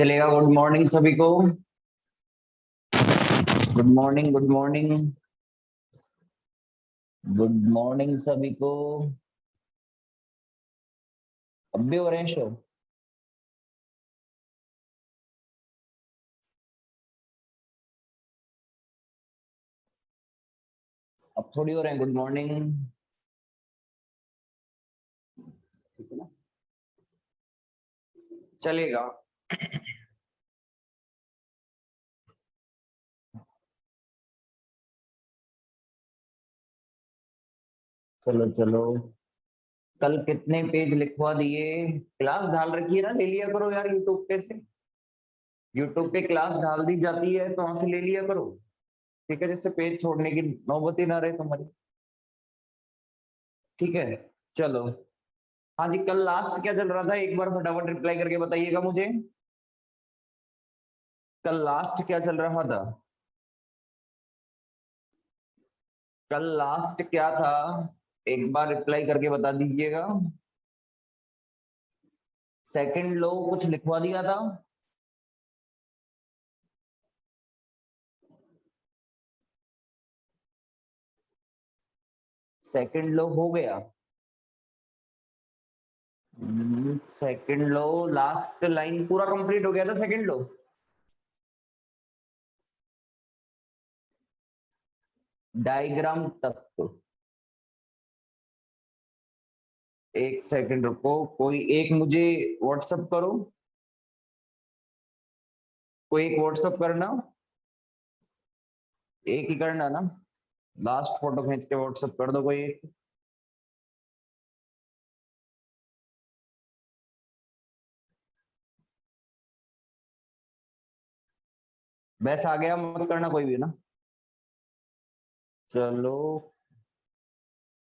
चलेगा। Good morning सभी को। Good morning, good morning, good morning सभी को। अब भी हो रहे हैं शो? अब थोड़ी हो रहे हैं। गुड मॉर्निंग, ठीक है ना? चलेगा। चलो चलो। कल कितने पेज लिखवा दिए? क्लास डाल रखी है ना, ले लिया करो यार यूट्यूब पे से। यूट्यूब पे क्लास डाल दी जाती है तो वहां से ले लिया करो, ठीक है, जिससे पेज छोड़ने की नौबत ही ना रहे तुम्हारी। ठीक है, चलो। हाँ जी, कल लास्ट क्या चल रहा था, एक बार फटाफट रिप्लाई करके बताइएगा मुझे। कल लास्ट क्या चल रहा था? कल लास्ट क्या था, एक बार रिप्लाई करके बता दीजिएगा। सेकंड लो कुछ लिखवा दिया था। सेकंड लो हो गया। सेकंड लो लास्ट लाइन पूरा कंप्लीट हो गया था। सेकंड लो डायग्राम तक तो। एक सेकंड रुको, कोई एक मुझे व्हाट्सएप करो। कोई एक व्हाट्सएप करना, एक ही करना ना। लास्ट फोटो खींच के व्हाट्सएप कर दो कोई एक। बस आ गया, मत करना कोई भी ना। चलो,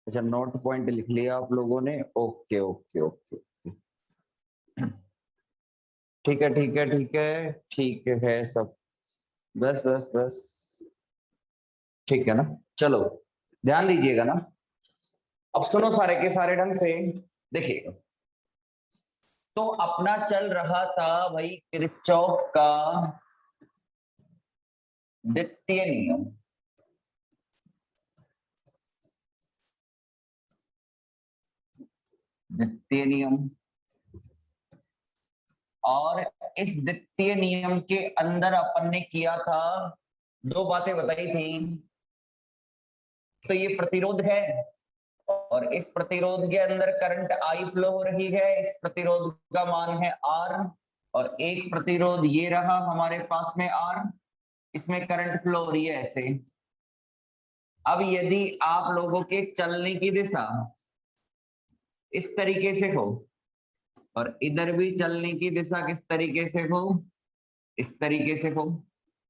अच्छा नोट पॉइंट लिख लिया आप लोगों ने। ओके ओके ओके, ठीक है ठीक है ठीक है ठीक है सब। बस बस बस, ठीक है ना। चलो, ध्यान दीजिएगा ना। अब सुनो सारे के सारे ढंग से, देखिए। तो अपना चल रहा था भाई किरचॉफ का द्वितीय नियम। द्वितीय नियम, और इस द्वितीय नियम के अंदर अपन ने किया था, दो बातें बताई थी। तो ये प्रतिरोध है, और इस प्रतिरोध के अंदर करंट आई फ्लो हो रही है। इस प्रतिरोध का मान है आर, और एक प्रतिरोध ये रहा हमारे पास में आर, इसमें करंट फ्लो हो रही है ऐसे। अब यदि आप लोगों के चलने की दिशा इस तरीके से हो, और इधर भी चलने की दिशा किस तरीके से हो, इस तरीके से हो,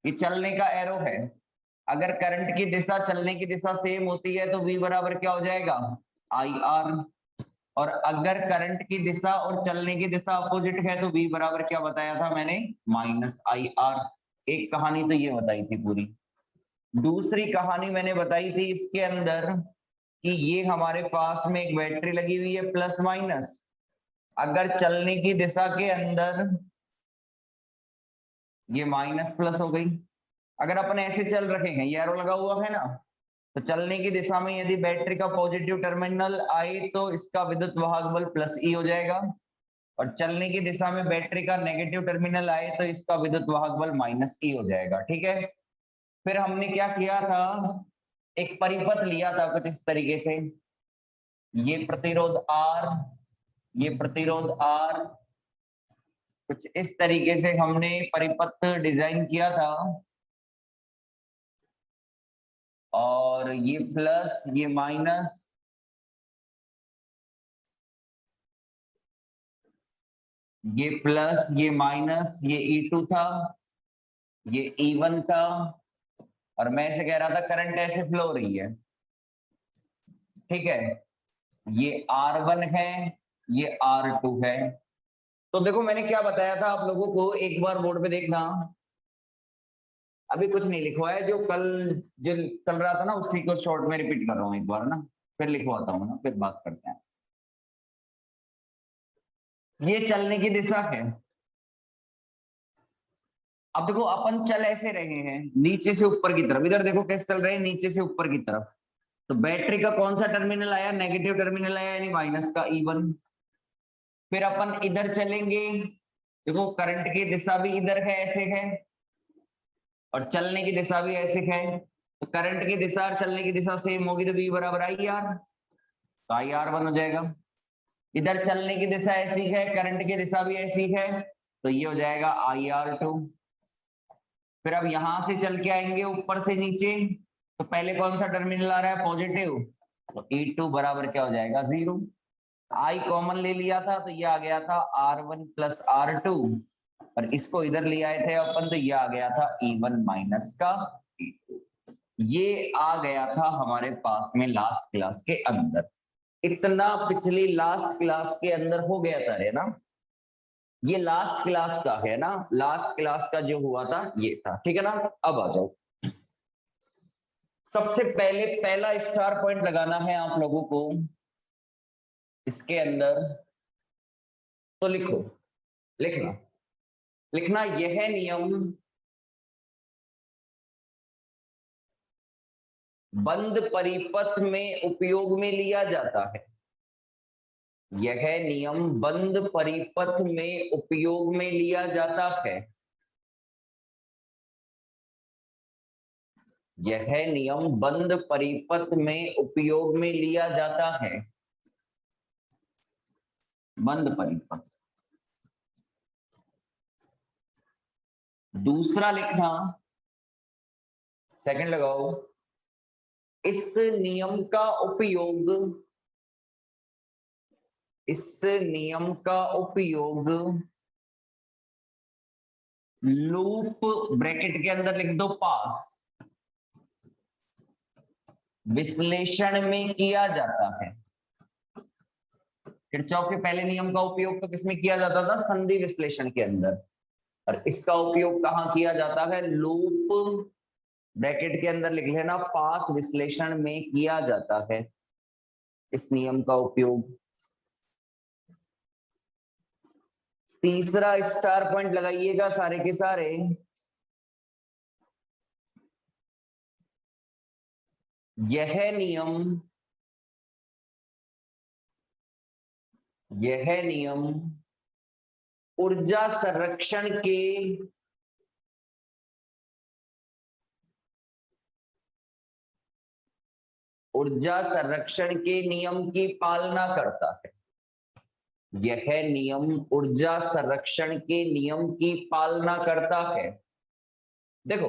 ये चलने का एरो है। अगर करंट की दिशा चलने की दिशा सेम होती है तो V बराबर क्या हो जाएगा, आई आर। और अगर करंट की दिशा और चलने की दिशा अपोजिट है तो V बराबर क्या बताया था मैंने, माइनस आई आर। एक कहानी तो ये बताई थी पूरी। दूसरी कहानी मैंने बताई थी इसके अंदर कि ये हमारे पास में एक बैटरी लगी हुई है प्लस माइनस। अगर चलने की दिशा के अंदर ये माइनस प्लस हो गई, अगर अपन ऐसे चल रखे हैं, ये एरो लगा हुआ है ना, तो चलने की दिशा में यदि बैटरी का पॉजिटिव टर्मिनल आए तो इसका विद्युत वाहक बल प्लस ई हो जाएगा, और चलने की दिशा में बैटरी का नेगेटिव टर्मिनल आए तो इसका विद्युत वाहक बल माइनस ई हो जाएगा। ठीक है, फिर हमने क्या किया था, एक परिपथ लिया था कुछ इस तरीके से। ये प्रतिरोध आर, ये प्रतिरोध आर, कुछ इस तरीके से हमने परिपथ डिजाइन किया था। और ये प्लस ये माइनस, ये प्लस ये माइनस, ये E2 था, ये E1 था, और मैं ऐसे कह रहा था करंट ऐसे फ्लो हो रही है। ठीक है, ये R1 है, ये R2 है। तो देखो मैंने क्या बताया था आप लोगों को, एक बार बोर्ड पे देखना। अभी कुछ नहीं लिखवा है, जो कल जो चल रहा था ना उसी को शॉर्ट में रिपीट कर रहा हूँ एक बार ना, फिर लिखवाता हूँ ना, फिर बात करते हैं। ये चलने की दिशा है, अब देखो अपन चल ऐसे रहे हैं नीचे से ऊपर की तरफ, इधर देखो कैसे चल रहे हैं नीचे से ऊपर की तरफ, तो बैटरी का कौन सा टर्मिनल आया, नेगेटिव टर्मिनल आया यानी माइनस का E1। फिर अपन इधर चलेंगे, देखो करंट की दिशा भी इधर है ऐसे है, और चलने की दिशा भी ऐसे है, तो करंट की दिशा और चलने की दिशा सेम होगी, तो V बराबर IR, तो IR1 हो जाएगा। इधर चलने की दिशा ऐसी है, करंट की दिशा भी ऐसी है, तो ये हो जाएगा IR2। फिर अब यहां से चल के आएंगे ऊपर से नीचे, तो पहले कौन सा टर्मिनल आ रहा है, पॉजिटिव, तो E2 बराबर क्या हो जाएगा 0। I कॉमन ले लिया था तो ये आ गया था R1 प्लस R2, और इसको इधर ले आए थे अपन, तो ये आ गया था E1 माइनस का E2। ये आ गया था हमारे पास में लास्ट क्लास के अंदर। इतना पिछली लास्ट क्लास के अंदर हो गया था रे ना, ये लास्ट क्लास का है ना, लास्ट क्लास का जो हुआ था ये था, ठीक है ना। अब आ जाओ, सबसे पहले पहला स्टार पॉइंट लगाना है आप लोगों को इसके अंदर, तो लिखो, लिखना लिखना यह नियम बंद परिपथ में उपयोग में लिया जाता है। यह नियम बंद परिपथ में उपयोग में लिया जाता है। यह नियम बंद परिपथ में उपयोग में लिया जाता है। बंद परिपथ। दूसरा लिखना, सेकंड लगाओ, इस नियम का उपयोग, इस नियम का उपयोग लूप ब्रैकेट के अंदर लिख दो पास विश्लेषण में किया जाता है। किरचॉफ के पहले नियम का उपयोग तो किसमें किया जाता था, संधि विश्लेषण के अंदर, और इसका उपयोग कहां किया जाता है, लूप ब्रैकेट के अंदर लिख लेना पास विश्लेषण में किया जाता है इस नियम का उपयोग। तीसरा स्टार पॉइंट लगाइएगा सारे के सारे, यह नियम ऊर्जा संरक्षण के नियम की पालना करता है। यह नियम ऊर्जा संरक्षण के नियम की पालना करता है। देखो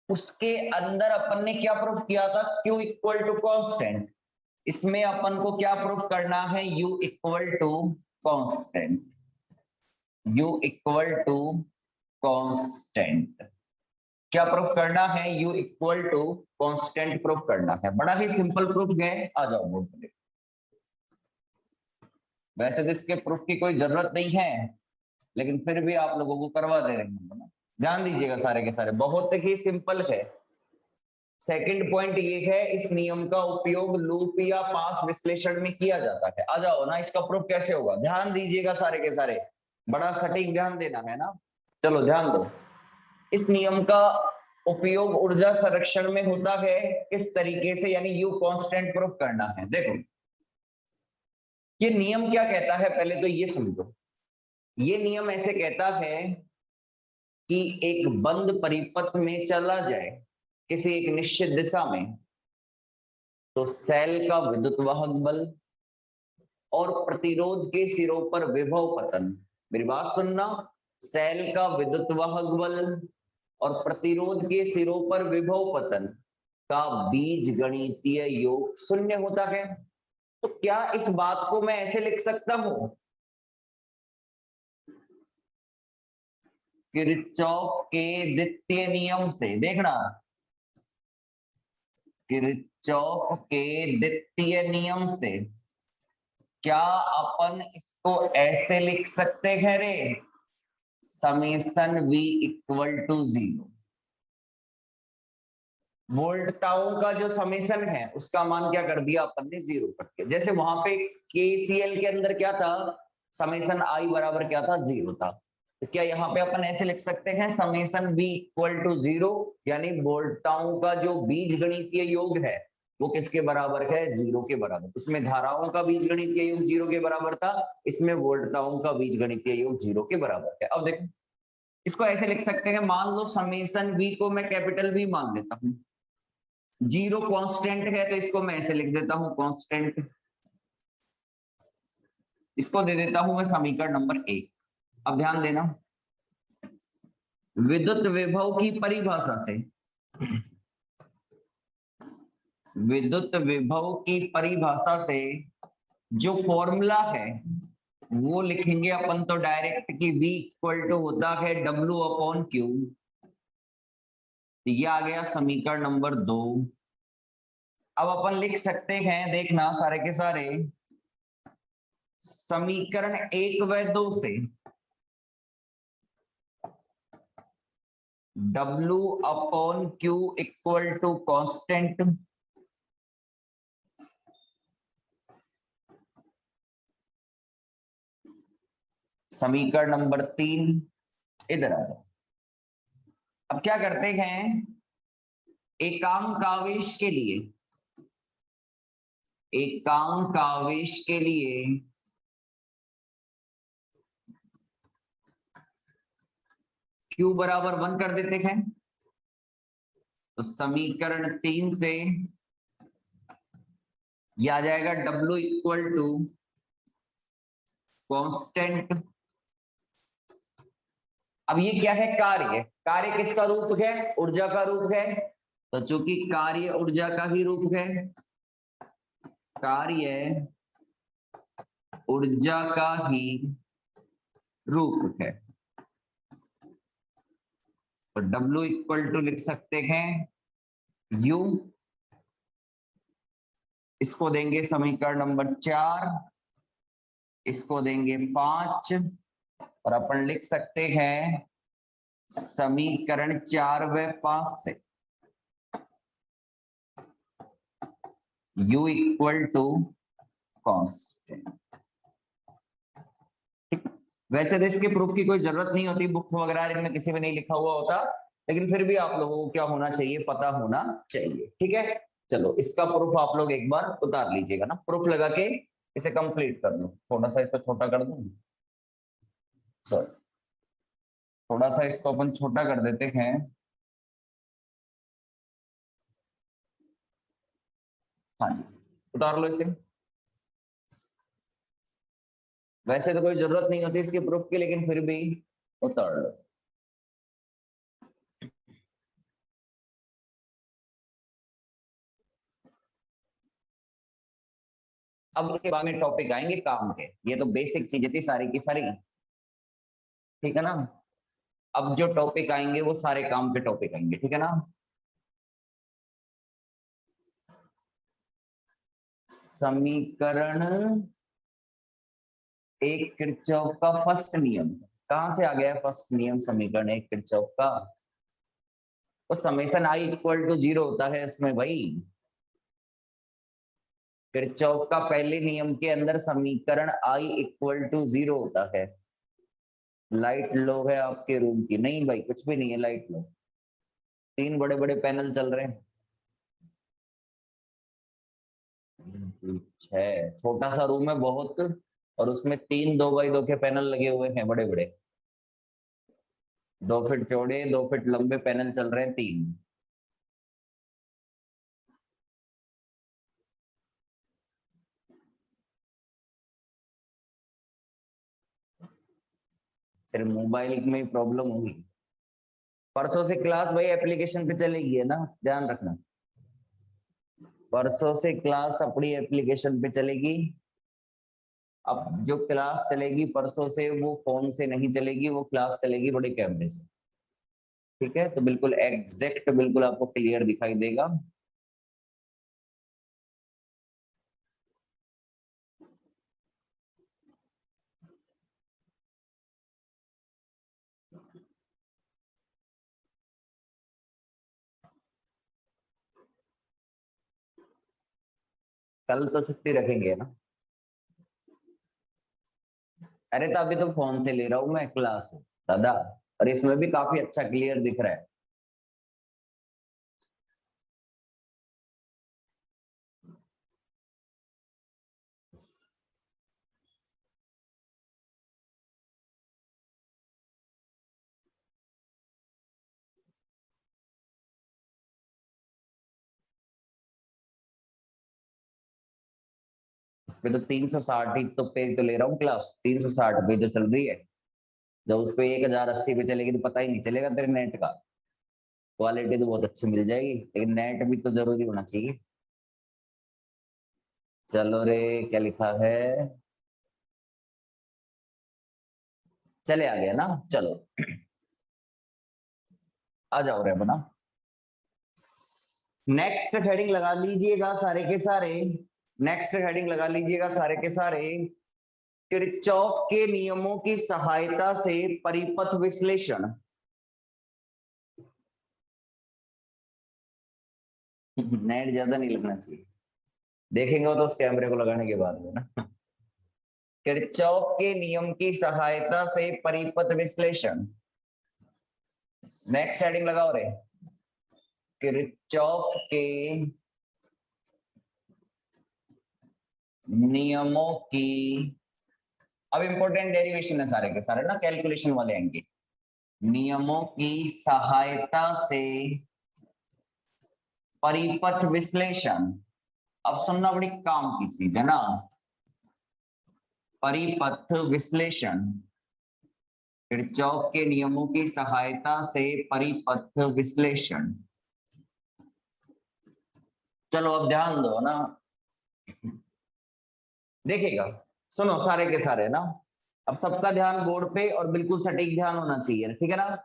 उसके अंदर अपन ने क्या प्रूफ किया था, Q इक्वल टू कॉन्स्टेंट, इसमें अपन को क्या प्रूफ करना है, U equal to constant, U equal to constant. क्या प्रूफ करना है, U equal to constant proof करना है। बड़ा ही सिंपल प्रूफ है, आ जाओ बोर्ड पे। वैसे तो इसके प्रूफ की कोई जरूरत नहीं है, लेकिन फिर भी आप लोगों को करवा दे रहे हैं, ध्यान दीजिएगा सारे के सारे, बहुत ही सिंपल है। सेकंड पॉइंट ये है, इस नियम का उपयोग लूप या पास विश्लेषण में किया जाता है। आ जाओ ना, इसका प्रूफ कैसे होगा, ध्यान दीजिएगा सारे के सारे, बड़ा सटीक ध्यान देना है ना। चलो ध्यान दो, इस नियम का उपयोग ऊर्जा संरक्षण में होता है किस तरीके से, यानी यू कांस्टेंट प्रूफ करना है। देखो ये नियम क्या कहता है, पहले तो ये समझो। ये नियम ऐसे कहता है कि एक बंद परिपथ में चला जाए किसी एक निश्चित दिशा में, तो सेल का विद्युत वाहक बल और प्रतिरोध के सिरों पर विभव पतन, मेरी बात सुनना, सेल का विद्युत वाहक बल और प्रतिरोध के सिरों पर विभव पतन का बीजगणितीय योग शून्य होता है। तो क्या इस बात को मैं ऐसे लिख सकता हूं, किरचॉफ के द्वितीय नियम से, देखना किरचॉफ के द्वितीय नियम से क्या अपन इसको ऐसे लिख सकते हैं रे, समेशन V इक्वल टू 0। वोल्टाओं का जो समेशन है उसका मान क्या कर दिया अपन ने 0 करके, जैसे वहां पे KCL के अंदर क्या था, समेशन I बराबर क्या था 0 था। तो क्या यहाँ पे अपन ऐसे लिख सकते हैं समेशन बी इक्वल टू 0, यानी वोल्टाओं का जो बीजगणितीय योग है वो किसके बराबर है, 0 के बराबर। इसमें धाराओं का बीजगणितीय योग 0 के बराबर था, इसमें वोल्टाओं का बीजगणितीय योग 0 के बराबर है। अब देखो इसको ऐसे लिख सकते हैं, मान लो समेशन बी को मैं कैपिटल बी मान लेता हूँ, 0 कांस्टेंट है तो इसको मैं ऐसे लिख देता हूँ कांस्टेंट, इसको दे देता हूं मैं समीकरण नंबर 1। अब ध्यान देना, विद्युत विभव की परिभाषा से, विद्युत विभव की परिभाषा से जो फॉर्मूला है वो लिखेंगे अपन तो डायरेक्ट कि V इक्वल टू होता है W अपॉन Q। ये आ गया समीकरण नंबर 2। अब अपन लिख सकते हैं, देखना सारे के सारे, समीकरण 1 व 2 से W upon Q equal to constant, समीकरण नंबर 3 इधर आ जाओ। अब क्या करते हैं, एकांक आवेश के लिए, एकांक आवेश के लिए Q बराबर 1 कर देते हैं, तो समीकरण 3 से यह आ जाएगा W इक्वल टू कॉन्स्टेंट। अब ये क्या है, कार्य, कार्य किसका रूप है, ऊर्जा का रूप है, तो चूंकि कार्य ऊर्जा का ही रूप है, कार्य ऊर्जा का ही रूप है, तो W इक्वल टू लिख सकते हैं U, इसको देंगे समीकरण नंबर 4, इसको देंगे 5, और अपन लिख सकते हैं समीकरण 4 व 5 से U इक्वल टू कॉन्स्टेंट। वैसे तो इसके प्रूफ की कोई जरूरत नहीं होती, बुक वगैरह इनमें किसी में नहीं लिखा हुआ होता, लेकिन फिर भी आप लोगों को क्या होना चाहिए, पता होना चाहिए। ठीक है, चलो इसका प्रूफ आप लोग एक बार उतार लीजिएगा ना, प्रूफ लगा के इसे कंप्लीट कर दो। थोड़ा सा इसको छोटा कर दूं, सॉरी, थोड़ा सा इसको अपन छोटा कर देते हैं। हाँ जी, उतार लो इसे। वैसे तो कोई जरूरत नहीं होती इसके प्रूफ की, लेकिन फिर भी उतार लो। अब इसके बाद में टॉपिक आएंगे काम के, ये तो बेसिक चीजें थी सारी की सारी, ठीक है ना। अब जो टॉपिक आएंगे वो सारे काम के टॉपिक आएंगे, ठीक है ना। समीकरण एक किरचॉफ का फर्स्ट नियम, कहां से आ गया है फर्स्ट नियम, समीकरण एक किरचॉफ का, तो समेशन I इक्वल टू 0 होता है इसमें भाई। किरचॉफ का पहले नियम के अंदर समीकरण I इक्वल टू 0 होता है। लाइट लो है आपके रूम की, नहीं भाई कुछ भी नहीं है, लाइट लो, 3 बड़े बड़े पैनल चल रहे हैं, 6, छोटा सा रूम है बहुत, और उसमें 3 2x2 के पैनल लगे हुए हैं बड़े बड़े, 2 फीट चौड़े 2 फीट लंबे पैनल चल रहे हैं 3। फिर मोबाइल में प्रॉब्लम होगी। परसों से क्लास भाई एप्लीकेशन पे चलेगी है ना, ध्यान रखना, परसों से क्लास अपनी एप्लीकेशन पे चलेगी। अब जो क्लास चलेगी परसों से वो फोन से नहीं चलेगी, वो क्लास चलेगी बड़े कैमरे से, ठीक है, तो बिल्कुल एग्जैक्ट बिल्कुल आपको क्लियर दिखाई देगा। कल तो छुट्टी रखेंगे ना, अरे तो अभी तो फोन से ले रहा हूं मैं क्लास, दादा, और इसमें भी काफी अच्छा क्लियर दिख रहा है। इस पे तो 360 ही तो पे तो ले रहा हूँ क्लास, 360 पे जो चल रही है। जब उस पे 1080 पे चलेगी तो पता ही नहीं चलेगा तेरे नेट का। क्वालिटी तो बहुत अच्छी मिल जाएगी, लेकिन नेट भी तो जरूरी होना चाहिए। चलो रे, क्या लिखा है, चले आ गया ना, चलो आ जाओ रे बना। नेक्स्ट हेडिंग लगा लीजिएगा सारे के सारे, नेक्स्ट हेडिंग लगा लीजिएगा सारे के सारे, किरचॉफ के नियमों की सहायता से परिपथ विश्लेषण। नेट ज्यादा नहीं लगना चाहिए, देखेंगे तो उस कैमरे को लगाने के बाद में ना। किरचॉफ के नियम की सहायता से परिपथ विश्लेषण। नेक्स्ट हेडिंग लगाओ रे, किरचॉफ के नियमों की, अब इंपॉर्टेंट डेरिवेशन है सारे के सारे ना, कैलकुलेशन वाले आएंगे। नियमों की सहायता से परिपथ विश्लेषण। अब सुनना बड़ी काम की चीज है ना, परिपथ विश्लेषण, किरचॉफ के नियमों की सहायता से परिपथ विश्लेषण। चलो अब ध्यान दो ना, देखिएगा, सुनो सारे के सारे ना, अब सबका ध्यान बोर्ड पे और बिल्कुल सटीक ध्यान होना चाहिए, ठीक है ना।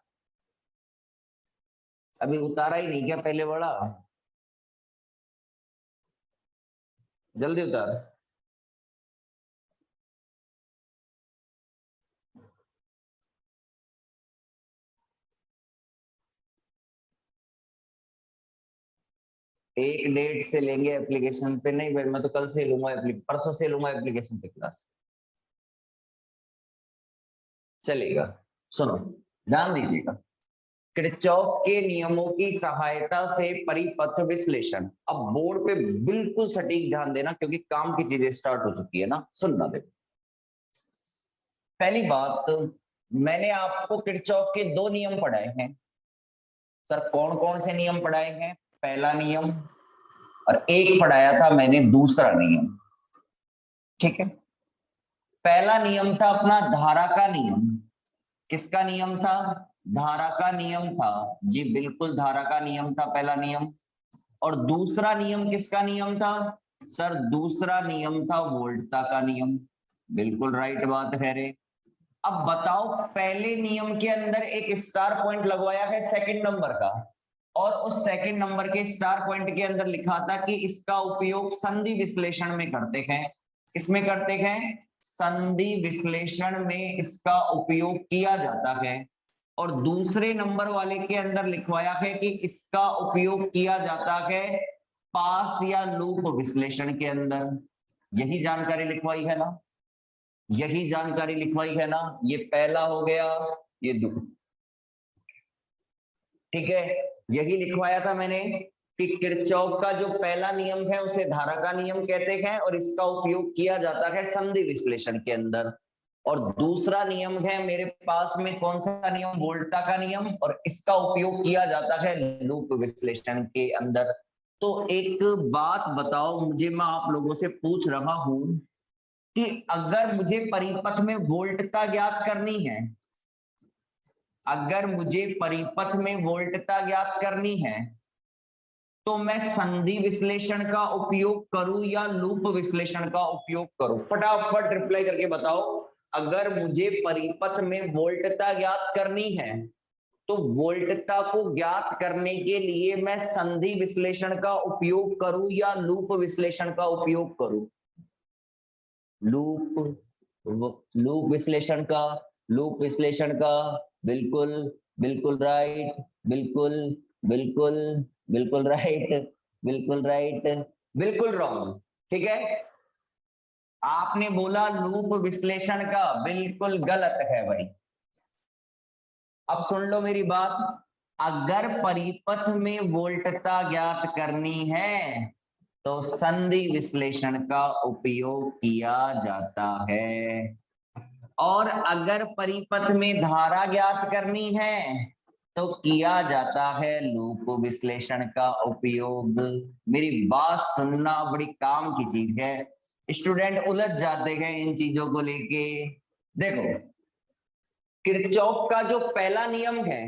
अभी उतारा ही नहीं क्या पहले वाला, जल्दी उतार। एक डेट से लेंगे एप्लीकेशन पे, नहीं भाई मैं तो कल से लूंगा, परसों से लूंगा एप्लीकेशन पे क्लास, चलेगा। सुनो ध्यान दीजिएगा, किरचॉफ के नियमों की सहायता से परिपथ विश्लेषण। अब बोर्ड पे बिल्कुल सटीक ध्यान देना, क्योंकि काम की चीजें स्टार्ट हो चुकी है ना, सुनना देखो। पहली बात, मैंने आपको किरचॉफ के 2 नियम पढ़ाए हैं। सर कौन कौन से नियम पढ़ाए हैं? पहला नियम और एक पढ़ाया था मैंने दूसरा नियम, ठीक है। पहला नियम था अपना धारा का नियम। किसका नियम था? धारा का नियम था जी, बिल्कुल धारा का नियम था पहला नियम। और दूसरा नियम किसका नियम था? सर दूसरा नियम था वोल्टता का नियम। बिल्कुल राइट बात है रे। अब बताओ, पहले नियम के अंदर एक स्टार पॉइंट लगवाया है सेकंड नंबर का, और उस सेकंड नंबर के स्टार पॉइंट के अंदर लिखा था कि इसका उपयोग संधि विश्लेषण में करते हैं। किसमें करते हैं? संधि विश्लेषण में इसका उपयोग किया जाता है। और दूसरे नंबर वाले के अंदर लिखवाया है कि इसका उपयोग किया जाता है पास या लूप विश्लेषण के अंदर। यही जानकारी लिखवाई है ना, यही जानकारी लिखवाई है ना। ये पहला हो गया, ये ठीक है, यही लिखवाया था मैंने कि किरचॉफ का जो पहला नियम है उसे धारा का नियम कहते हैं, और इसका उपयोग किया जाता है संधि विश्लेषण के अंदर। और दूसरा नियम है मेरे पास में, कौन सा नियम? वोल्टा का नियम, और इसका उपयोग किया जाता है लूप विश्लेषण के अंदर। तो एक बात बताओ मुझे, मैं आप लोगों से पूछ रहा हूं कि अगर मुझे परिपथ में वोल्टता ज्ञात करनी है, अगर मुझे परिपथ में वोल्टता ज्ञात करनी है, तो मैं संधि विश्लेषण का उपयोग करूं या लूप विश्लेषण का उपयोग करूं? फटाफट रिप्लाई करके बताओ। अगर मुझे परिपथ में वोल्टता ज्ञात करनी है, तो वोल्टता को ज्ञात करने के लिए मैं संधि विश्लेषण का उपयोग करूं या लूप विश्लेषण का उपयोग करूं? लूप विश्लेषण का, लूप विश्लेषण का, बिल्कुल बिल्कुल राइट, बिल्कुल बिल्कुल बिल्कुल राइट, बिल्कुल राइट, बिल्कुल रॉन्ग, ठीक है। आपने बोला लूप विश्लेषण का, बिल्कुल गलत है भाई। अब सुन लो मेरी बात, अगर परिपथ में वोल्टता ज्ञात करनी है तो संधि विश्लेषण का उपयोग किया जाता है, और अगर परिपथ में धारा ज्ञात करनी है तो किया जाता है लूप विश्लेषण का उपयोग। मेरी बात सुनना बड़ी काम की चीज है, स्टूडेंट उलझ जाते हैं इन चीजों को लेके। देखो, किरचॉफ का जो पहला नियम है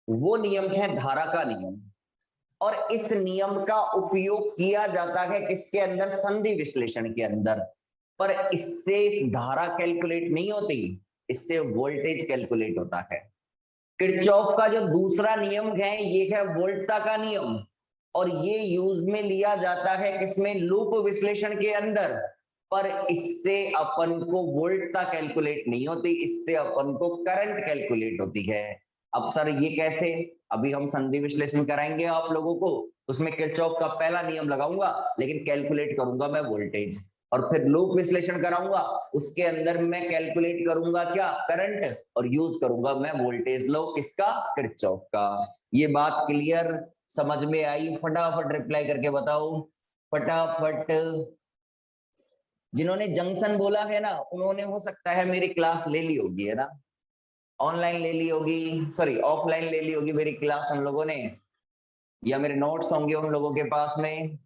वो नियम है धारा का नियम, और इस नियम का उपयोग किया जाता है किसके अंदर? संधि विश्लेषण के अंदर। पर इससे धारा कैलकुलेट नहीं होती, इससे वोल्टेज कैलकुलेट होता है। किरचॉफ का जो दूसरा नियम है ये है वोल्टता का नियम, और ये यूज में लिया जाता है किसमें? लूप विश्लेषण के अंदर। पर इससे अपन को वोल्टता कैलकुलेट नहीं होती, इससे अपन को करंट कैलकुलेट होती है। अब सर ये कैसे? अभी हम संधि विश्लेषण कराएंगे आप लोगों को, उसमें किरचॉफ का पहला नियम लगाऊंगा लेकिन कैलकुलेट करूंगा मैं वोल्टेज, और फिर लूप विश्लेषण कराऊंगा उसके अंदर मैं कैलकुलेट करूंगा क्या? करंट, और यूज करूंगा मैं वोल्टेज लॉ किसका? किरचॉफ का। ये बात क्लियर समझ में आई? फटाफट रिप्लाई करके बताओ, फटाफट। जिन्होंने जंक्शन बोला है ना उन्होंने हो सकता है मेरी क्लास ले ली होगी, है ना? ऑनलाइन ले ली होगी, सॉरी ऑफलाइन ले ली होगी मेरी क्लास उन लोगों ने, या मेरे नोट्स होंगे उन लोगों के पास में,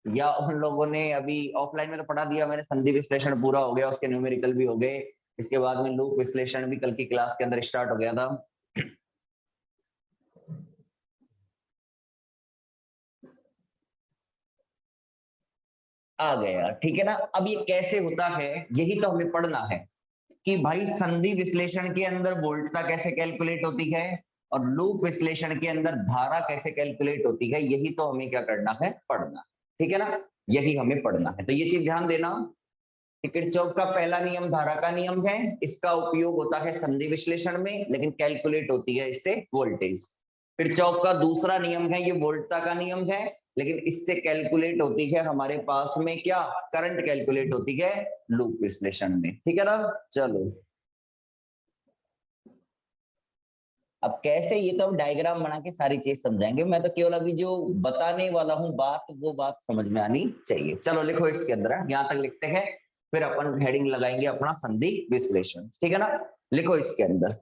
या उन लोगों ने अभी ऑफलाइन में तो पढ़ा दिया मैंने, संधि विश्लेषण पूरा हो गया, उसके न्यूमेरिकल भी हो गए, इसके बाद में लूप विश्लेषण भी कल की क्लास के अंदर स्टार्ट हो गया था। आ गया, ठीक है ना? अब ये कैसे होता है यही तो हमें पढ़ना है, कि भाई संधि विश्लेषण के अंदर वोल्टता कैसे कैलकुलेट होती है और लूप विश्लेषण के अंदर धारा कैसे कैलकुलेट होती है, यही तो हमें क्या करना है? पढ़ना। ठीक है ना? यही हमें पढ़ना है, तो ये चीज ध्यान देना। किरचॉफ का पहला नियम धारा का नियम है, इसका उपयोग होता है संधि विश्लेषण में, लेकिन कैलकुलेट होती है इससे वोल्टेज। किरचॉफ का दूसरा नियम है ये वोल्टता का नियम है, लेकिन इससे कैलकुलेट होती है हमारे पास में क्या? करंट कैलकुलेट होती है लूप विश्लेषण में। ठीक है ना? चलो, अब कैसे ये तो हम डायग्राम बना के सारी चीज समझाएंगे, मैं तो केवल अभी जो बताने वाला हूं बात, वो बात समझ में आनी चाहिए। चलो लिखो इसके अंदर, यहां तक लिखते हैं, फिर अपन हेडिंग लगाएंगे अपना संधि विश्लेषण। ठीक है ना? लिखो इसके अंदर,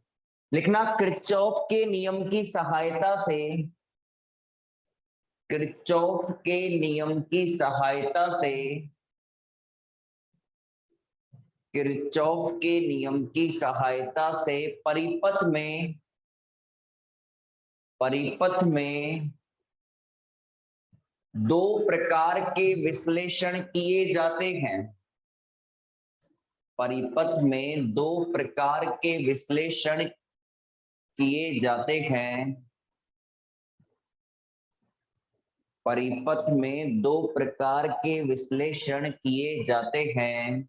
लिखना किरचॉफ के नियम की सहायता से, किरचॉफ के नियम की सहायता से, किरचॉफ के नियम की सहायता से परिपथ में दो प्रकार के विश्लेषण किए जाते हैं। परिपथ में दो प्रकार के विश्लेषण किए जाते हैं। परिपथ में दो प्रकार के विश्लेषण किए जाते हैं।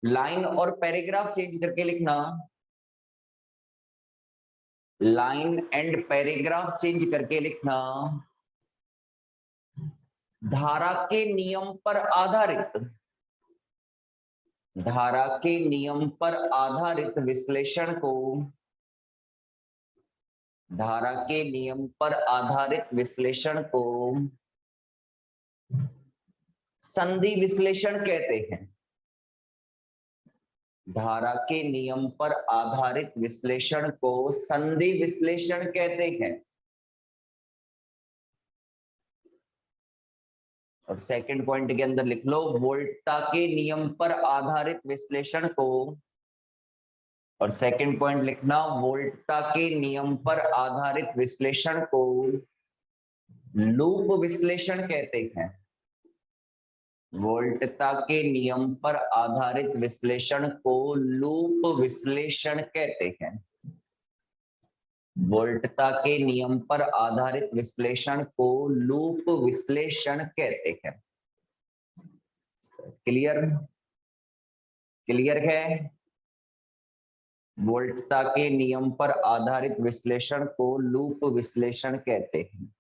लाइन और पैराग्राफ चेंज करके लिखना, लाइन एंड पैराग्राफ चेंज करके लिखना। धारा के नियम पर आधारित, धारा के नियम पर आधारित विश्लेषण को, धारा के नियम पर आधारित विश्लेषण को संधि विश्लेषण कहते हैं। धारा के नियम पर आधारित विश्लेषण को संधि विश्लेषण कहते हैं। और सेकंड पॉइंट के अंदर लिख लो, वोल्टता के नियम पर आधारित विश्लेषण को, और सेकंड पॉइंट लिखना, वोल्टता के नियम पर आधारित विश्लेषण को लूप विश्लेषण कहते हैं। वोल्टता के नियम पर आधारित विश्लेषण को लूप विश्लेषण कहते हैं। वोल्टता के नियम पर आधारित विश्लेषण को लूप विश्लेषण कहते हैं। क्लियर? क्लियर है? वोल्टता के नियम पर आधारित विश्लेषण को लूप विश्लेषण कहते हैं।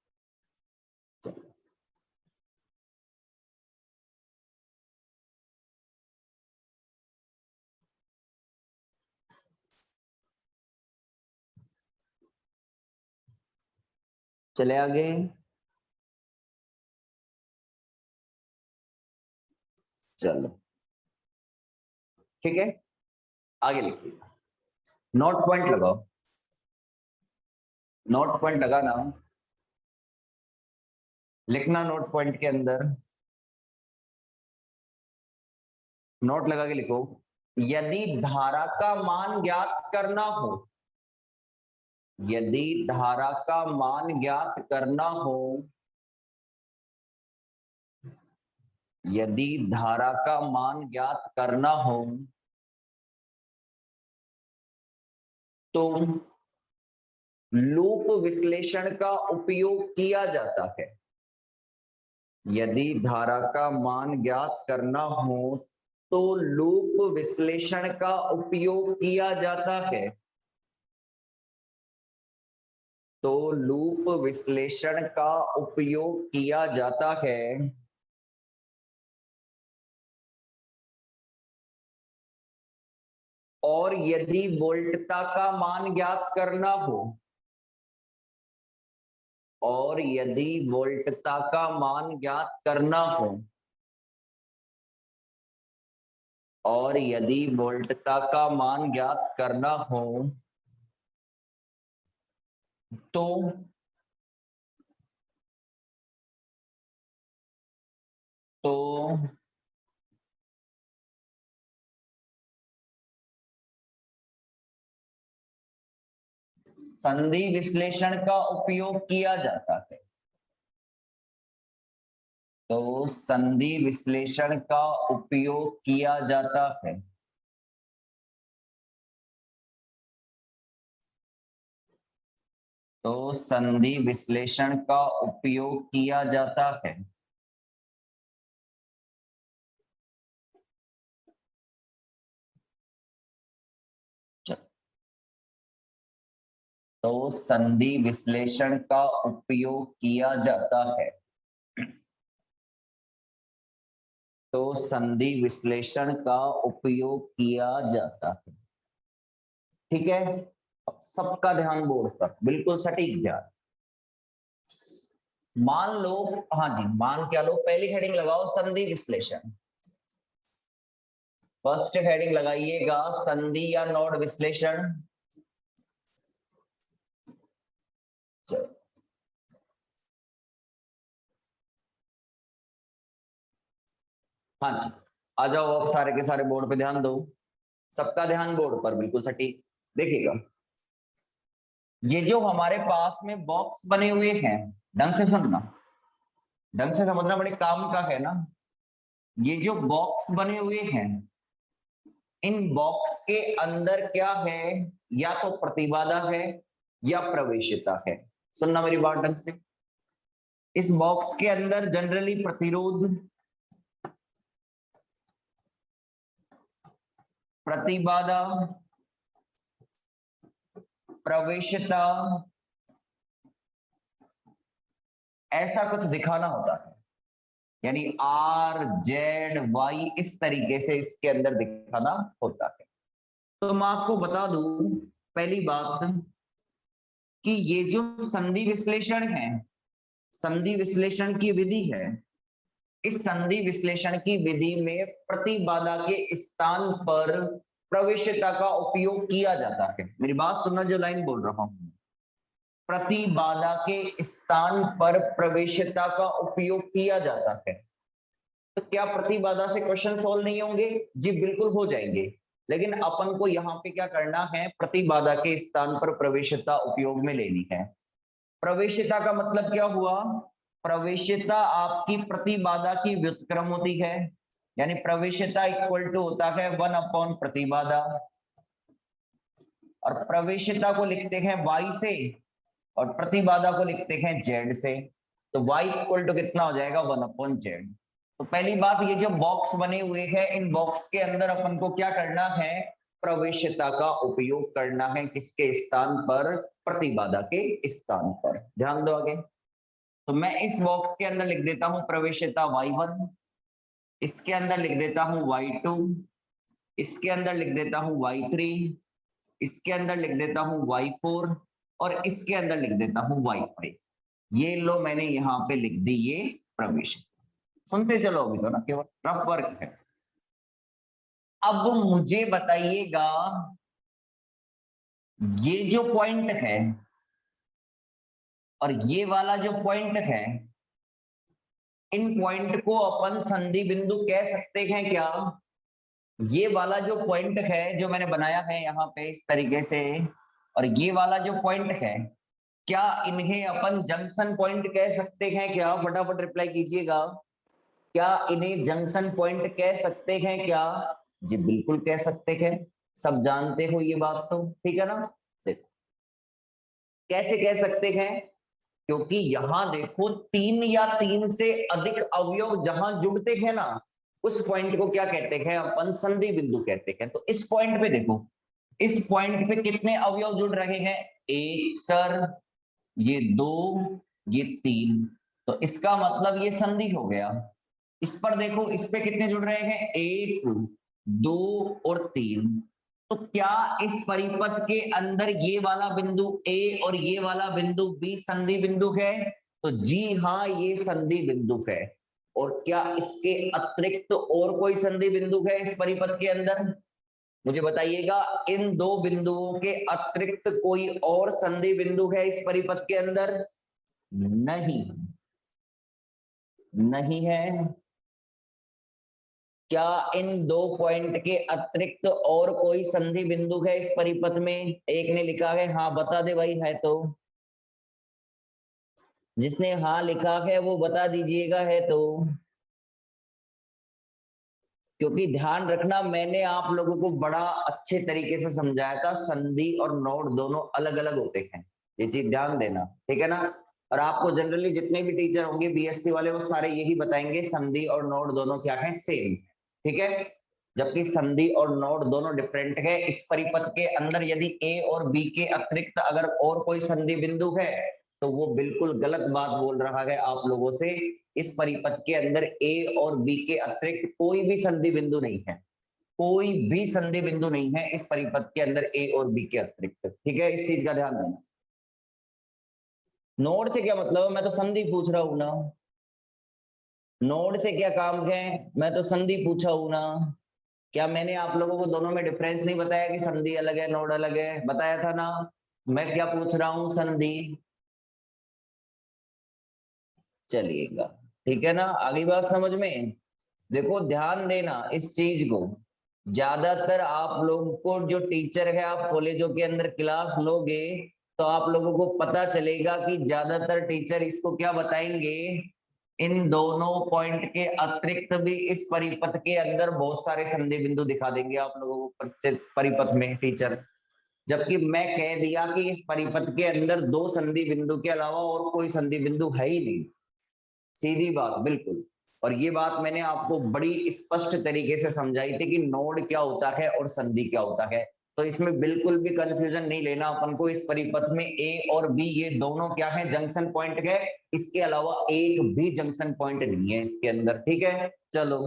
चले आगे। चलो ठीक है, आगे लिखिए। नोट पॉइंट लगाओ, नोट पॉइंट लगाना, लिखना नोट पॉइंट के अंदर, नोट लगा के लिखो। यदि धारा का मान ज्ञात करना हो, यदि धारा का मान ज्ञात करना हो, यदि धारा का मान ज्ञात करना हो तो लूप विश्लेषण का उपयोग किया जाता है। यदि धारा का मान ज्ञात करना हो तो लूप विश्लेषण का उपयोग किया जाता है। तो लूप विश्लेषण का उपयोग किया जाता है। और यदि वोल्टता का मान ज्ञात करना हो, और यदि वोल्टता का मान ज्ञात करना हो, और यदि वोल्टता का मान ज्ञात करना हो तो संधि विश्लेषण का उपयोग किया जाता है। तो संधि विश्लेषण का उपयोग किया जाता है। तो संधि विश्लेषण का उपयोग किया जाता है। तो संधि विश्लेषण का उपयोग किया जाता है। तो संधि विश्लेषण का उपयोग किया जाता है। ठीक है, अब सबका ध्यान बोर्ड पर, बिल्कुल सटीक ध्यान। मान लो, हाँ जी, मान क्या लो, पहली हेडिंग लगाओ संधि विश्लेषण। फर्स्ट हेडिंग लगाइएगा संधि या नोड विश्लेषण। चलो हाँ जी, आ जाओ अब सारे के सारे बोर्ड पे ध्यान दो, सबका ध्यान बोर्ड पर, बिल्कुल सटीक देखिएगा। ये जो हमारे पास में बॉक्स बने हुए हैं, ढंग से सुनना, ढंग से समझना, बड़े काम का है ना। ये जो बॉक्स बने हुए हैं, इन बॉक्स के अंदर क्या है, या तो प्रतिबाधा है या प्रवेशिता है। सुनना मेरी बात ढंग से। इस बॉक्स के अंदर जनरली प्रतिरोध, प्रतिबाधा, प्रवेशिता, ऐसा कुछ दिखाना होता है। यानी आर जेड वाई इस तरीके से इसके अंदर दिखाना होता है। तो मैं आपको बता दूं पहली बात कि ये जो संधि विश्लेषण है, संधि विश्लेषण की विधि है, इस संधि विश्लेषण की विधि में प्रतिबाधा के स्थान पर प्रवेशिता का उपयोग किया जाता है। मेरी बात सुनना, जो लाइन बोल रहा हूं, प्रतिबाधा के स्थान पर प्रवेशिता का उपयोग किया जाता है। तो क्या प्रतिबाधा से क्वेश्चन सॉल्व नहीं होंगे? जी बिल्कुल हो जाएंगे, लेकिन अपन को यहाँ पे क्या करना है, प्रतिबाधा के स्थान पर प्रवेशिता उपयोग में लेनी है। प्रवेशिता का मतलब क्या हुआ? प्रवेशिता आपकी प्रतिबाधा की व्युत्क्रम होती है, यानी प्रवेशिता इक्वल टू होता है 1 अपॉन प्रतिबाधा, और प्रवेशिता को लिखते हैं y से और प्रतिबाधा को लिखते हैं z से। तो y इक्वल टू कितना हो जाएगा, 1 अपॉन z। तो पहली बात, ये जो बॉक्स बने हुए हैं, इन बॉक्स के अंदर अपन को क्या करना है, प्रवेशिता का उपयोग करना है। किसके स्थान पर? प्रतिबाधा के स्थान पर। ध्यान दो आगे। तो मैं इस बॉक्स के अंदर लिख देता हूं प्रवेशिता y1, इसके अंदर लिख देता हूं y2, इसके अंदर लिख देता हूं y3, इसके अंदर लिख देता हूं y4 और इसके अंदर लिख देता हूं y5। ये लो मैंने यहाँ पे लिख दी ये प्रवेश। सुनते चलो अभी तो ना, केवल रफ वर्क है। अब मुझे बताइएगा ये जो पॉइंट है और ये वाला जो पॉइंट है, इन पॉइंट को अपन संधि बिंदु कह सकते हैं क्या? ये वाला जो पॉइंट है जो मैंने बनाया है यहाँ पे इस तरीके से, और ये वाला जो पॉइंट है, क्या इन्हें अपन जंक्शन पॉइंट कह सकते हैं क्या? फटाफट रिप्लाई कीजिएगा। क्या इन्हें जंक्शन पॉइंट कह सकते हैं क्या? जी बिल्कुल कह सकते हैं, सब जानते हो ये बात तो, ठीक है ना। देखो कैसे कह सकते हैं, क्योंकि यहां देखो तीन या तीन से अधिक अवयव जहां जुड़ते हैं ना, उस पॉइंट को क्या कहते हैं अपन? संधि बिंदु कहते हैं। तो इस पॉइंट पे देखो, इस पॉइंट पे कितने अवयव जुड़ रहे हैं? एक सर, ये दो, ये तीन, तो इसका मतलब ये संधि हो गया। इस पर देखो, इस पे कितने जुड़ रहे हैं? एक, दो और तीन। तो क्या इस परिपथ के अंदर ये वाला बिंदु ए और ये वाला बिंदु बी संधि बिंदु है? तो जी हाँ, ये संधि बिंदु है। और क्या इसके अतिरिक्त और कोई संधि बिंदु है इस परिपथ के अंदर? मुझे बताइएगा, इन दो बिंदुओं के अतिरिक्त कोई और संधि बिंदु है इस परिपथ के अंदर? नहीं, नहीं है। क्या इन दो पॉइंट के अतिरिक्त और कोई संधि बिंदु है इस परिपथ में? एक ने लिखा है हाँ, बता दे भाई, है तो। जिसने हाँ लिखा है वो बता दीजिएगा, है तो। क्योंकि ध्यान रखना, मैंने आप लोगों को बड़ा अच्छे तरीके से समझाया था, संधि और नोड दोनों अलग अलग होते हैं, ये चीज ध्यान देना, ठीक है ना। और आपको जनरली जितने भी टीचर होंगे बीएससी वाले, वो सारे यही बताएंगे संधि और नोड दोनों क्या है? सेम, ठीक है। जबकि संधि और नोड दोनों डिफरेंट है। इस परिपथ के अंदर यदि ए और बी के अतिरिक्त अगर और कोई संधि बिंदु है, तो वो बिल्कुल गलत बात बोल रहा है आप लोगों से। इस परिपथ के अंदर ए और बी के अतिरिक्त कोई भी संधि बिंदु नहीं है, कोई भी संधि बिंदु नहीं है इस परिपथ के अंदर ए और बी के अतिरिक्त, ठीक है, इस चीज का ध्यान देना। नोड से क्या मतलब है? मैं तो संधि पूछ रहा हूं ना। नोड से क्या काम है? मैं तो संधि पूछा हूं ना। क्या मैंने आप लोगों को दोनों में डिफरेंस नहीं बताया कि संधि अलग है नोड अलग है? बताया था ना। मैं क्या पूछ रहा हूं? संधि। चलिएगा, ठीक है ना, आगे बात समझ में। देखो ध्यान देना इस चीज को, ज्यादातर आप लोगों को जो टीचर है, आप कॉलेजों के अंदर क्लास लोगे तो आप लोगों को पता चलेगा कि ज्यादातर टीचर इसको क्या बताएंगे, इन दोनों पॉइंट के अतिरिक्त भी इस परिपथ के अंदर बहुत सारे संधि बिंदु दिखा देंगे आप लोगों को परिपथ में टीचर। जबकि मैं कह दिया कि इस परिपथ के अंदर दो संधि बिंदु के अलावा और कोई संधि बिंदु है ही नहीं, सीधी बात बिल्कुल। और ये बात मैंने आपको बड़ी स्पष्ट तरीके से समझाई थी कि नोड क्या होता है और संधि क्या होता है। तो इसमें बिल्कुल भी कंफ्यूजन नहीं लेना अपन को। इस परिपथ में ए और बी ये दोनों क्या है? जंक्शन पॉइंट है। इसके अलावा एक भी जंक्शन पॉइंट नहीं है इसके अंदर, ठीक है। चलो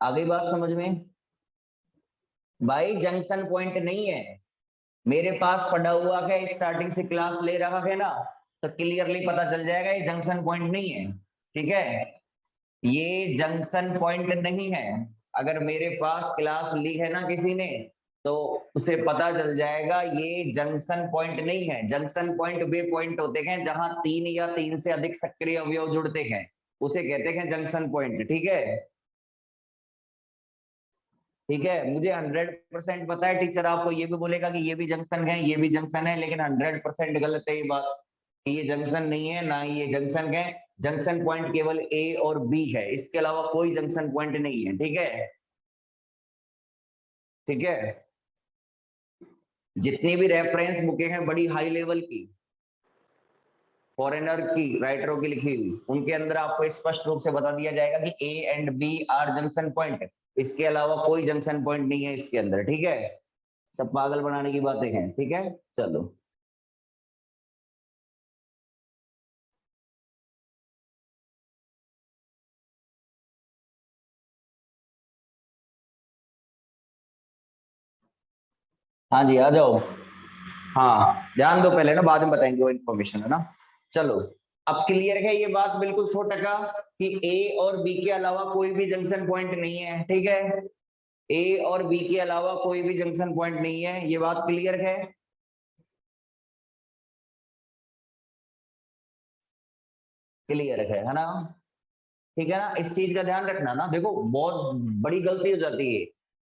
आगे बात समझ में। भाई जंक्शन पॉइंट नहीं है, मेरे पास पढ़ा हुआ है, स्टार्टिंग से क्लास ले रहा है ना, तो क्लियरली पता चल जाएगा ये जंक्शन पॉइंट नहीं है, ठीक है। ये जंक्शन पॉइंट नहीं है। अगर मेरे पास क्लास ली है ना किसी ने, तो उसे पता चल जाएगा ये जंक्शन पॉइंट नहीं है। जंक्शन पॉइंट वे पॉइंट होते हैं जहां तीन या तीन से अधिक सक्रिय अवयव जुड़ते हैं, उसे कहते हैं जंक्शन पॉइंट, ठीक है। ठीक है, मुझे 100% पता है टीचर आपको ये भी बोलेगा कि ये भी जंक्शन है, ये भी जंक्शन है, लेकिन 100% गलत है ये बात कि ये जंक्शन नहीं है ना ही ये जंक्शन है। जंक्शन पॉइंट केवल ए और बी है, इसके अलावा कोई जंक्शन पॉइंट नहीं है, ठीक है। ठीक है, जितनी भी रेफरेंस बुकें हैं बड़ी हाई लेवल की, फॉरेनर की, राइटरों की लिखी हुई, उनके अंदर आपको स्पष्ट रूप से बता दिया जाएगा कि A and B are junction point, इसके अलावा कोई जंक्शन पॉइंट नहीं है इसके अंदर, ठीक है। सब पागल बनाने की बातें हैं, ठीक है। चलो हाँ जी, आ जाओ। हाँ, ध्यान दो पहले ना, बाद में बताएंगे वो इन्फॉर्मेशन, है ना। चलो, अब क्लियर है ये बात बिल्कुल 100% कि ए और बी के अलावा कोई भी जंक्शन पॉइंट नहीं है, ठीक है। ए और बी के अलावा कोई भी जंक्शन पॉइंट नहीं है, ये बात क्लियर है। क्लियर है ना। ठीक है ना, इस चीज का ध्यान रखना ना। देखो बहुत बड़ी गलती हो जाती है,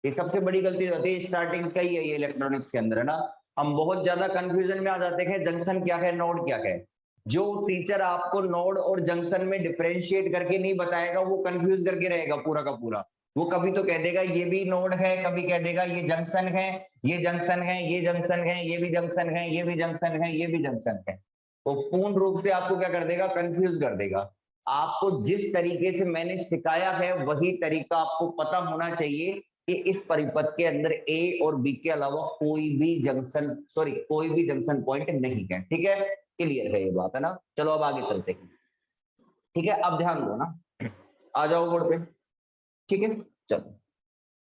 ये सबसे बड़ी गलती हो जाती है स्टार्टिंग का ही है ये इलेक्ट्रॉनिक्स के अंदर, है ना। हम बहुत ज्यादा कंफ्यूजन में आ जाते हैं, जंक्शन क्या है, नोड क्या है। जो टीचर आपको नोड और जंक्शन में डिफरेंशिएट करके नहीं बताएगा वो कंफ्यूज करके रहेगा पूरा का पूरा। वो कभी तो कह देगा ये भी नोड है, कभी कह देगा ये जंक्शन है, ये जंक्शन है, ये जंक्शन है, ये भी जंक्शन है, ये भी जंक्शन है, ये भी जंक्शन है। तो पूर्ण रूप से आपको क्या कर देगा, कंफ्यूज कर देगा। आपको जिस तरीके से मैंने सिखाया है वही तरीका आपको पता होना चाहिए कि इस परिपथ के अंदर ए और बी के अलावा कोई भी जंक्शन, सॉरी कोई भी जंक्शन पॉइंट नहीं है, ठीक है। क्लियर है ये बात, है ना। चलो अब आगे चलते हैं, ठीक है। अब ध्यान दो ना, आ जाओ बोर्ड पे, ठीक है। चलो,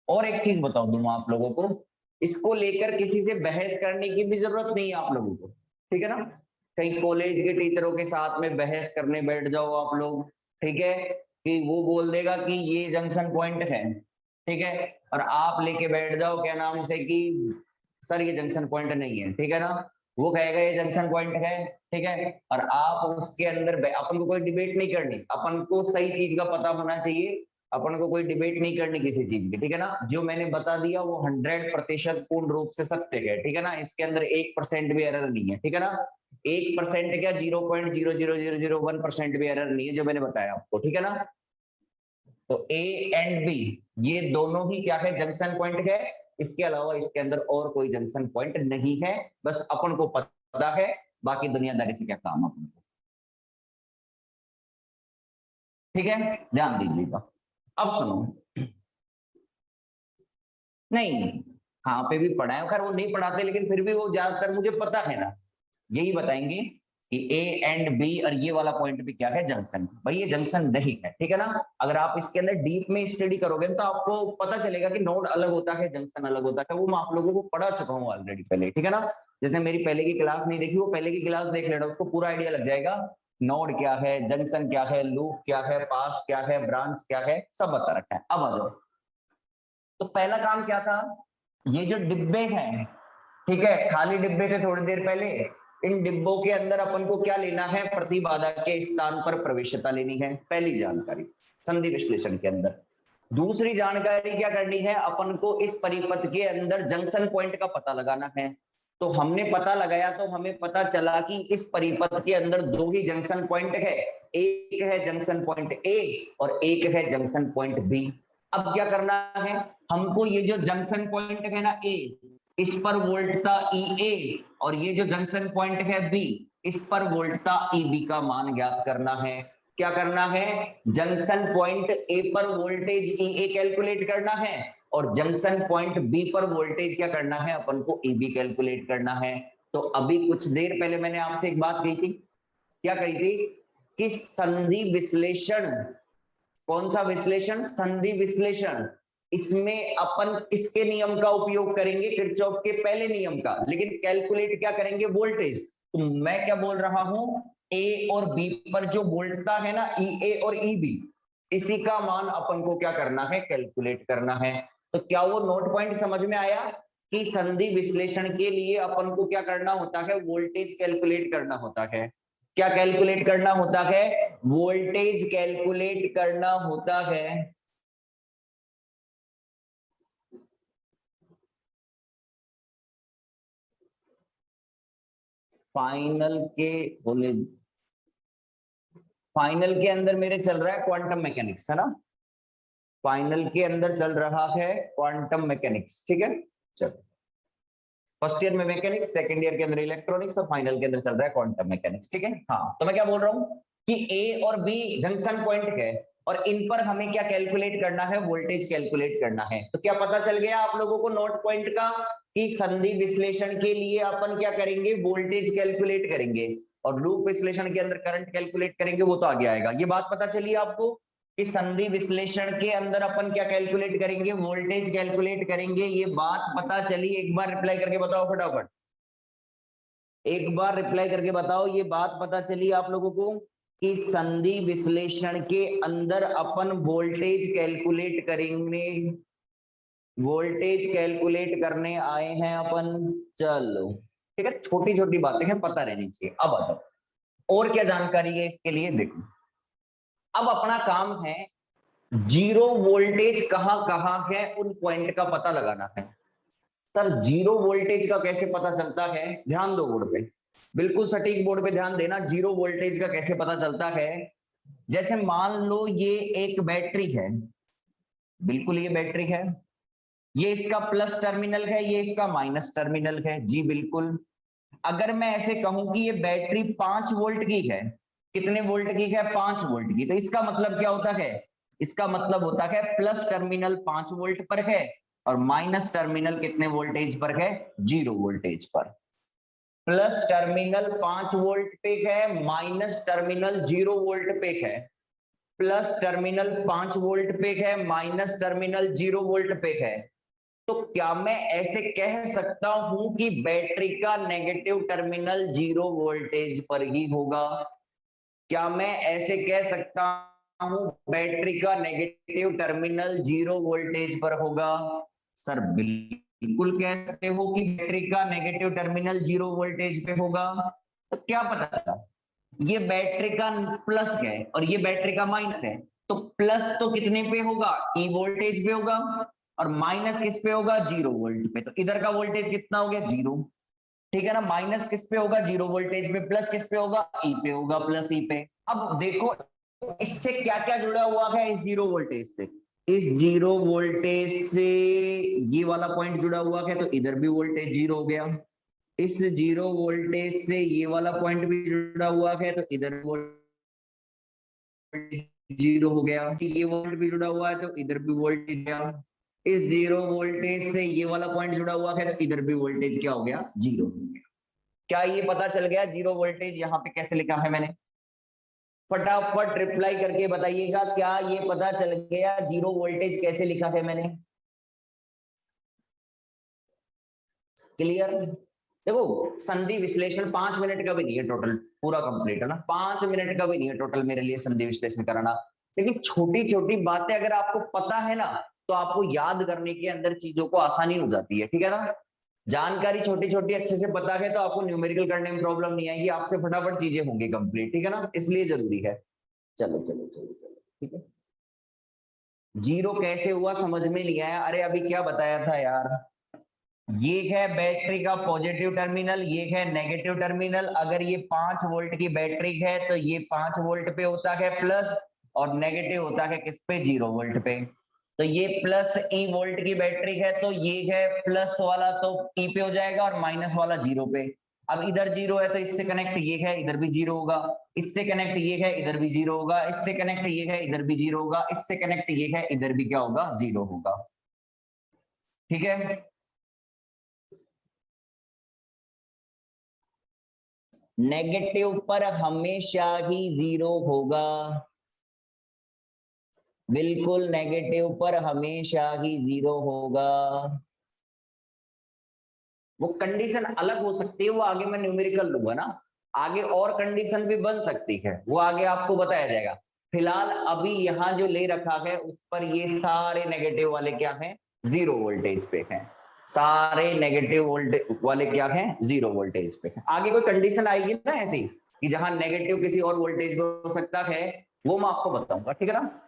और एक चीज बता दूंगा आप लोगों को, इसको लेकर किसी से बहस करने की भी जरूरत नहीं है आप लोगों को, ठीक है ना। कहीं कॉलेज के टीचरों के साथ में बहस करने बैठ जाओ आप लोग, ठीक है, कि वो बोल देगा कि ये जंक्शन पॉइंट है, ठीक है, और आप लेके बैठ जाओ क्या नाम से कि सर ये जंक्शन पॉइंट नहीं है, ठीक है ना। वो कहेगा ये जंक्शन पॉइंट है, ठीक है, और आप उसके अंदर अपन को कोई डिबेट नहीं करनी, अपन को सही चीज का पता होना चाहिए, अपन को कोई डिबेट नहीं करनी किसी चीज की, ठीक है ना। जो मैंने बता दिया वो 100% पूर्ण रूप से सत्य है, ठीक है ना। इसके अंदर 1% भी एरर नहीं है, ठीक है ना। 1% क्या, 0.00001% भी एरर नहीं है जो मैंने बताया आपको, ठीक है ना। तो ए एंड बी ये दोनों ही क्या है, जंक्शन पॉइंट है। इसके अलावा इसके अंदर और कोई जंक्शन पॉइंट नहीं है, बस अपन को पता है, बाकी दुनियादारी से क्या काम अपन को, ठीक है। ध्यान दीजिएगा। अब सुनो, नहीं कहाँ पे भी पढ़ाए, खैर वो नहीं पढ़ाते लेकिन फिर भी वो ज्यादातर मुझे पता है ना, यही बताएंगे कि ए एंड बी और ये वाला पॉइंट भी क्या है, जंक्शन। भाई ये जंक्शन नहीं है, ठीक है ना। अगर आप इसके अंदर डीप में स्टडी करोगे तो आपको पता चलेगा कि नोड अलग होता है, जंक्शन अलग होता है, वो मैं आप लोगों को पढ़ा चुका हूँ ऑलरेडी पहले, ठीक है ना। जिसने मेरी पहले की क्लास नहीं देखी वो पहले की क्लास देख लेना, उसको पूरा आइडिया लग जाएगा। नोड क्या है, जंक्शन क्या है, लूप क्या है, पास क्या है, ब्रांच क्या है, सब बता रखा है। अब आ जाओ, तो पहला काम क्या था, ये जो डिब्बे हैं, ठीक है, खाली डिब्बे थे थोड़ी देर पहले, इन डिब्बों के अंदर अपन को क्या लेना है, प्रतिबाधा के स्थान पर प्रवेश्यता लेनी है, पहली जानकारी संधि विश्लेषण के अंदर। दूसरी जानकारी क्या करनी है, अपन को इस परिपथ के अंदर जंक्शन पॉइंट का पता लगाना है। तो हमने पता लगाया तो हमें पता चला कि इस परिपथ के अंदर दो ही जंक्शन पॉइंट है, एक है जंक्शन पॉइंट ए और एक है जंक्शन पॉइंट बी। अब क्या करना है, हमको ये जो जंक्शन पॉइंट है ना ए, इस पर वोल्टता ई ए, और ये जो जंक्शन पॉइंट है बी, इस पर वोल्टता ई बी का मान ज्ञात करना है। क्या करना है, जंक्शन पॉइंट ए पर वोल्टेज ई ए कैलकुलेट करना है, और जंक्शन पॉइंट बी पर वोल्टेज क्या करना है, अपन को ई बी कैलकुलेट करना है। तो अभी कुछ देर पहले मैंने आपसे एक बात कही थी, क्या कही थी, कि संधि विश्लेषण, कौन सा विश्लेषण, संधि विश्लेषण, इसमें अपन किसके नियम का उपयोग करेंगे, किरचॉफ के पहले नियम का, लेकिन कैलकुलेट क्या करेंगे, वोल्टेज। तो मैं क्या बोल रहा हूं, ए और बी पर जो वोल्टता है ना, ई ए और ई बी, इसी का मान अपन को क्या करना है, कैलकुलेट करना है। तो क्या वो नोट पॉइंट समझ में आया कि संधि विश्लेषण के लिए अपन को क्या करना होता है, वोल्टेज कैलकुलेट करना होता है। क्या कैलकुलेट करना होता है, वोल्टेज कैलकुलेट करना होता है। फाइनल के बोले, फाइनल के अंदर मेरे चल रहा है क्वांटम मैकेनिक्स, है ना। फाइनल के अंदर चल रहा है क्वांटम मैकेनिक्स, ठीक है। चलो, फर्स्ट ईयर में मैकेनिक्स, सेकंड ईयर के अंदर इलेक्ट्रॉनिक्स, और फाइनल के अंदर चल रहा है क्वांटम मैकेनिक्स, ठीक है। हाँ, तो मैं क्या बोल रहा हूँ कि ए और बी जंक्शन पॉइंट है, और इन पर हमें क्या कैलकुलेट करना है, वोल्टेज कैलकुलेट करना है। तो क्या पता चल गया आप लोगों को नोट पॉइंट का, कि संधि विश्लेषण के लिए अपन क्या करेंगे, वोल्टेज कैलकुलेट करेंगे, और लूप विश्लेषण के अंदर करंट कैलकुलेट करेंगे, वो तो आगे आएगा। ये बात पता चली आपको, इस संधि विश्लेषण के अंदर अपन क्या कैलकुलेट करेंगे, वोल्टेज कैलकुलेट करेंगे। ये बात पता चली? एक बार रिप्लाई करके बताओ फटाफट, एक बार रिप्लाई करके बताओ, ये बात पता चली आप लोगों को कि संधि विश्लेषण के अंदर अपन वोल्टेज कैलकुलेट करेंगे, वोल्टेज कैलकुलेट करने आए हैं अपन। चलो ठीक है, छोटी छोटी बातें हैं, पता रहनी चाहिए। अब आ जाओ, और क्या जानकारी है इसके लिए, देखो अब अपना काम है जीरो वोल्टेज कहां कहां है उन पॉइंट का पता लगाना है। सर जीरो वोल्टेज का कैसे पता चलता है, ध्यान दो बोर्ड पे, बिल्कुल सटीक बोर्ड पे ध्यान देना। जीरो वोल्टेज का कैसे पता चलता है, जैसे मान लो ये एक बैटरी है, बिल्कुल ये बैटरी है, ये इसका प्लस टर्मिनल है, ये इसका माइनस टर्मिनल है, जी बिल्कुल। अगर मैं ऐसे कहूं कि ये बैटरी 5 वोल्ट की है, कितने वोल्ट की है, 5 वोल्ट की, तो इसका मतलब क्या होता है, इसका मतलब होता है प्लस टर्मिनल 5 वोल्ट पर है और माइनस टर्मिनल कितने वोल्टेज पर है, 0 वोल्टेज पर। प्लस टर्मिनल 5 वोल्ट पे है, माइनस टर्मिनल 0 वोल्ट पे है। प्लस टर्मिनल 5 वोल्ट पे है, माइनस टर्मिनल 0 वोल्ट पे है। तो क्या मैं ऐसे कह सकता हूं कि बैटरी का नेगेटिव टर्मिनल 0 वोल्टेज पर ही होगा? क्या मैं ऐसे कह सकता हूं बैटरी का नेगेटिव टर्मिनल 0 वोल्टेज पर होगा? सर बिल्कुल कह सकते हो कि बैटरी का नेगेटिव टर्मिनल 0 वोल्टेज पे होगा। तो क्या पता चला, ये बैटरी का प्लस है और ये बैटरी का माइनस है, तो प्लस तो कितने पे होगा, ई वोल्टेज पे होगा, और माइनस किस पे होगा, 0 वोल्ट पे। तो इधर का वोल्टेज कितना हो गया, 0, ठीक है ना। माइनस किस पे होगा, 0 वोल्टेज पे, प्लस किस पे होगा, ई पे होगा, प्लस ई पे। अब देखो इससे क्या क्या जुड़ा हुआ है, इस 0 वोल्टेज से, इस 0 वोल्टेज से ये वाला पॉइंट जुड़ा हुआ है, तो इधर भी वोल्टेज 0 हो गया। इस 0 वोल्टेज से ये वाला पॉइंट भी जुड़ा हुआ है, तो इधर वोल्टेज 0 हो गया। ये वोल्ट भी जुड़ा हुआ है, तो इधर भी वोल्टेज गया। इस 0 वोल्टेज से ये वाला पॉइंट जुड़ा हुआ है, तो इधर भी वोल्टेज क्या हो गया, 0 हो गया। क्या ये पता चल गया, 0 वोल्टेज यहाँ पे कैसे लिखा है मैंने? फटाफट रिप्लाई करके बताइएगा, क्या ये पता चल गया 0 वोल्टेज कैसे लिखा है मैंने? क्लियर? देखो संधि विश्लेषण 5 मिनट का भी नहीं है टोटल, पूरा कंप्लीट है ना, 5 मिनट का भी नहीं है टोटल मेरे लिए संधि विश्लेषण कराना। लेकिन छोटी छोटी बातें अगर आपको पता है ना, तो आपको याद करने के अंदर चीजों को आसानी हो जाती है, ठीक है ना। जानकारी छोटी छोटी अच्छे से पता है तो आपको न्यूमेरिकल करने में प्रॉब्लम नहीं आएगी, आपसे फटाफट चीजें होंगी कंप्लीट, ठीक है ना, इसलिए जरूरी है। चलो चलो चलो चलो, ठीक है। 0 कैसे हुआ समझ में नहीं आया, अरे अभी क्या बताया था यार, ये है बैटरी का पॉजिटिव टर्मिनल, ये है नेगेटिव टर्मिनल। अगर ये 5 वोल्ट की बैटरी है तो ये 5 वोल्ट पे होता है प्लस, और नेगेटिव होता है किस पे, 0 वोल्ट पे। तो ये प्लस ई वोल्ट की बैटरी है, तो ये है प्लस वाला तो ई पे हो जाएगा और माइनस वाला 0 पे। अब इधर 0 है तो इससे कनेक्ट ये है, इधर भी 0 होगा, इससे कनेक्ट ये है, इधर भी 0 होगा, इससे कनेक्ट ये है, इधर भी 0 होगा, इससे कनेक्ट ये है, इधर भी क्या होगा, 0 होगा, ठीक है। नेगेटिव पर हमेशा ही 0 होगा, बिल्कुल नेगेटिव पर हमेशा ही 0 होगा। वो कंडीशन अलग हो सकती है, वो आगे मैं न्यूमेरिकल लूंगा ना, आगे और कंडीशन भी बन सकती है, वो आगे आपको बताया जाएगा। फिलहाल अभी यहाँ जो ले रखा है उस पर ये सारे नेगेटिव वाले क्या हैं, 0 वोल्टेज पे हैं, सारे नेगेटिव वोल्टेज वाले क्या हैं, 0 वोल्टेज पे हैं। आगे कोई कंडीशन आएगी ना ऐसी कि जहां नेगेटिव किसी और वोल्टेज पे हो सकता है, वो मैं आपको बताऊंगा, ठीक है ना।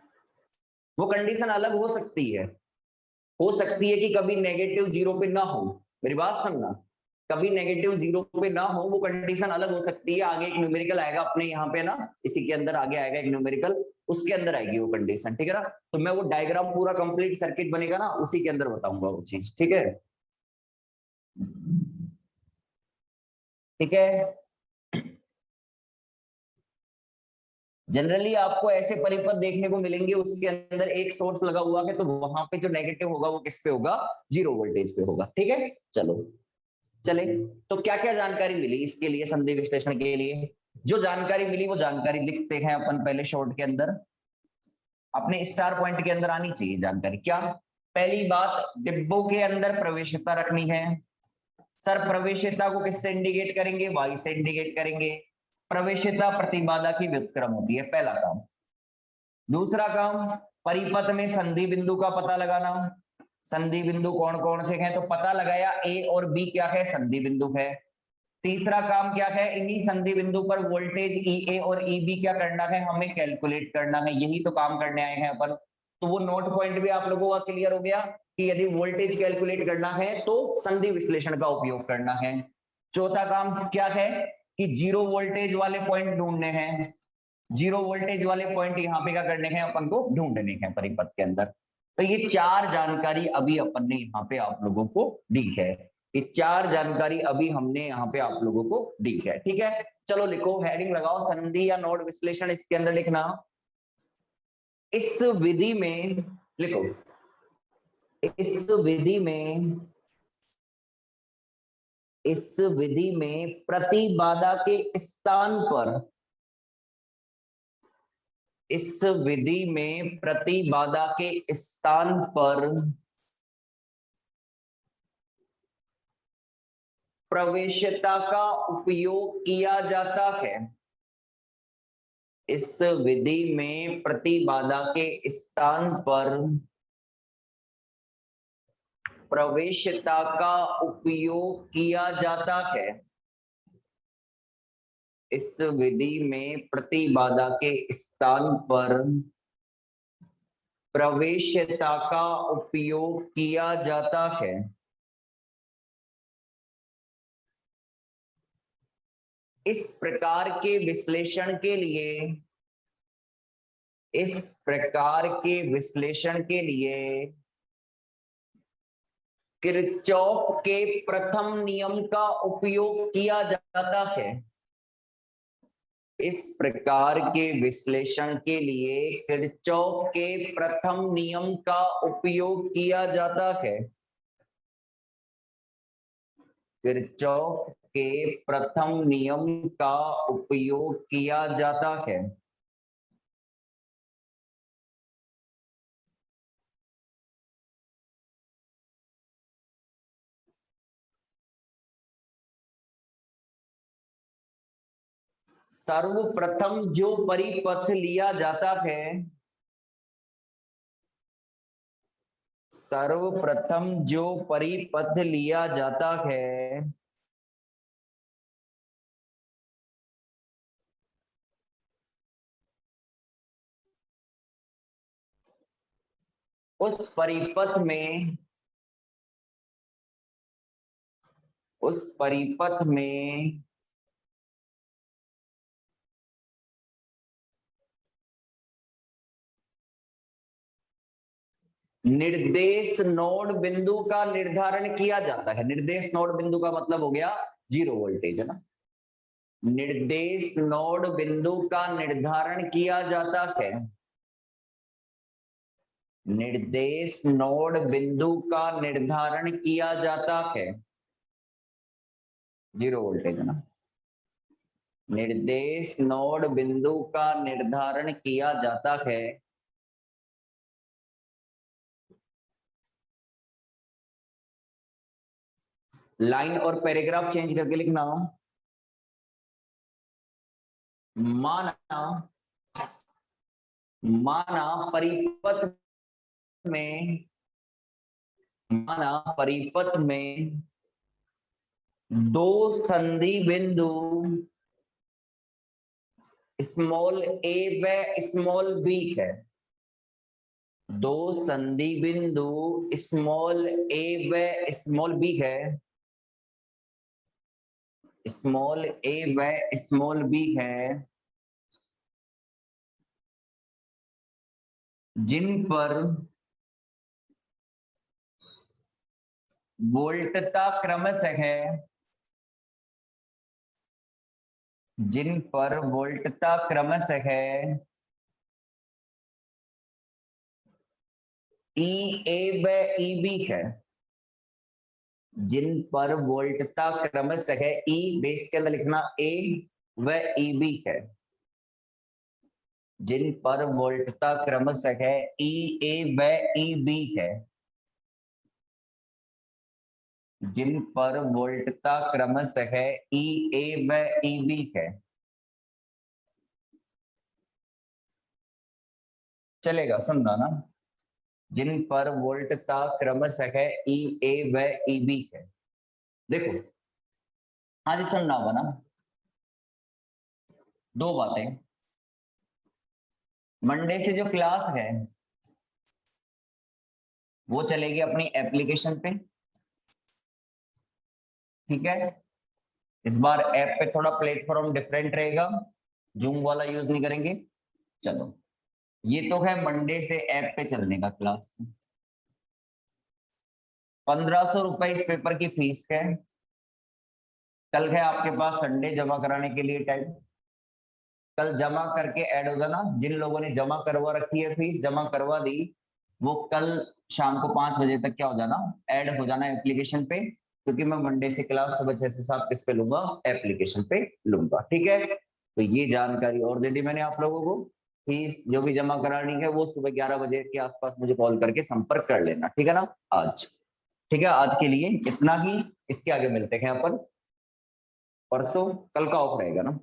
वो कंडीशन अलग हो सकती है कि कभी नेगेटिव 0 पे ना हो, मेरी बात सुनना, कभी नेगेटिव 0 पे ना हो, वो कंडीशन अलग हो सकती है। आगे एक न्यूमेरिकल आएगा अपने यहाँ पे ना, इसी के अंदर आगे आएगा एक न्यूमेरिकल, उसके अंदर आएगी वो कंडीशन, ठीक है ना। तो मैं वो डायग्राम पूरा कंप्लीट सर्किट बनेगा ना, उसी के अंदर बताऊंगा वो चीज, ठीक है, ठीक है। जनरली आपको ऐसे परिपथ देखने को मिलेंगे, उसके अंदर एक सोर्स लगा हुआ है, तो वहां पे जो नेगेटिव होगा वो किस पे होगा, 0 वोल्टेज पे होगा, ठीक है। चलो चले, तो क्या क्या जानकारी मिली इसके लिए, संधि विश्लेषण के लिए जो जानकारी मिली वो जानकारी लिखते हैं अपन पहले शॉर्ट के अंदर। अपने स्टार पॉइंट के अंदर आनी चाहिए जानकारी। क्या? पहली बात, डिब्बों के अंदर प्रवेशिता रखनी है। सर प्रवेशिता को किससे इंडिकेट करेंगे? वाई से इंडिकेट करेंगे। प्रवेशिता प्रतिबाधा की व्युत्क्रम होती है, पहला काम। दूसरा काम, परिपथ में संधि बिंदु का पता लगाना। संधि बिंदु कौन कौन से हैं? तो पता लगाया, ए और बी क्या है? संधि बिंदु है। तीसरा काम क्या है? इन्हीं संधि बिंदु पर वोल्टेज ई ए और ई बी क्या करना है? हमें कैलकुलेट करना है। यही तो काम करने आए हैं अपन। तो वो नोट पॉइंट भी आप लोगों का क्लियर हो गया कि यदि वोल्टेज कैलकुलेट करना है तो संधि विश्लेषण का उपयोग करना है। चौथा काम क्या है कि जीरो वोल्टेज वाले पॉइंट ढूंढने हैं। जीरो वोल्टेज वाले पॉइंट यहाँ पे क्या करने हैं? अपन को ढूंढने हैं परिपथ के अंदर। तो ये चार जानकारी अभी अपन ने यहाँ पे आप लोगों को दी है। ये चार जानकारी अभी हमने यहाँ पे आप लोगों को दी है। ठीक है, चलो लिखो, हेडिंग लगाओ, संधि या नोड विश्लेषण। इसके अंदर लिखना, इस विधि में, लिखो, इस विधि में प्रतिबाधा के स्थान पर, इस विधि में प्रतिबाधा के स्थान पर प्रवेशिता का उपयोग किया जाता है। इस विधि में प्रतिबाधा के स्थान पर प्रवेशिता का उपयोग किया जाता है। इस विधि में प्रतिबाधा के स्थान पर प्रवेशिता का उपयोग किया जाता है। इस प्रकार के विश्लेषण के लिए, इस प्रकार के विश्लेषण के लिए किरचॉफ के प्रथम नियम का उपयोग किया जाता है। इस प्रकार के विश्लेषण के लिए किरचॉफ के प्रथम नियम का उपयोग किया जाता है। किरचॉफ के प्रथम नियम का उपयोग किया जाता है। सर्वप्रथम जो परिपथ लिया जाता है, सर्वप्रथम जो परिपथ लिया जाता है उस परिपथ में, उस परिपथ में निर्देश नोड बिंदु का निर्धारण किया जाता है। निर्देश नोड बिंदु का मतलब हो गया जीरो वोल्टेज, है ना। निर्देश नोड बिंदु का निर्धारण किया जाता है। निर्देश नोड बिंदु का निर्धारण किया जाता है। जीरो वोल्टेज, है ना। निर्देश नोड बिंदु का निर्धारण किया जाता है। लाइन और पैराग्राफ चेंज करके लिखना। माना, माना परिपथ में, माना परिपथ में दो संधि बिंदु स्मॉल ए व स्मॉल बी है। दो संधि बिंदु स्मॉल ए व स्मॉल बी है। स्मॉल ए व स्मॉल बी है, जिन पर वोल्टता क्रमशः है, जिन पर वोल्टता क्रमशः है ई ए व ई बी है। जिन पर वोल्टता क्रमशः है, ई बेस के अंदर लिखना ए व ई बी है। जिन पर वोल्टता क्रमशः ई ए व ई बी है, जिन पर वोल्टता क्रमशः ई ए व ई बी है, चलेगा, सुनना ना, जिन पर वोल्टता क्रमशः ई ए व ई बी है। देखो आज सुनना होगा ना, दो बातें। मंडे से जो क्लास है वो चलेगी अपनी एप्लीकेशन पे, ठीक है। इस बार ऐप पे थोड़ा प्लेटफॉर्म डिफरेंट रहेगा, जूम वाला यूज नहीं करेंगे। चलो ये तो है मंडे से ऐप पे चलने का क्लास। 1500 रुपए इस पेपर की फीस है। कल है आपके पास संडे जमा कराने के लिए टाइम, कल जमा करके ऐड हो जाना। जिन लोगों ने जमा करवा रखी है, फीस जमा करवा दी, वो कल शाम को 5 बजे तक क्या हो जाना, ऐड हो जाना एप्लीकेशन पे, क्योंकि मैं मंडे से क्लास सुबह 6 से 7 किस पे लूंगा, एप्लीकेशन पे लूंगा, ठीक है। तो ये जानकारी और दे दी मैंने आप लोगों को। फीस जो भी जमा करानी है वो सुबह 11 बजे के आसपास मुझे कॉल करके संपर्क कर लेना, ठीक है ना। आज ठीक है, आज के लिए इतना ही, इसके आगे मिलते हैं अपन परसों, कल का ऑफ रहेगा ना।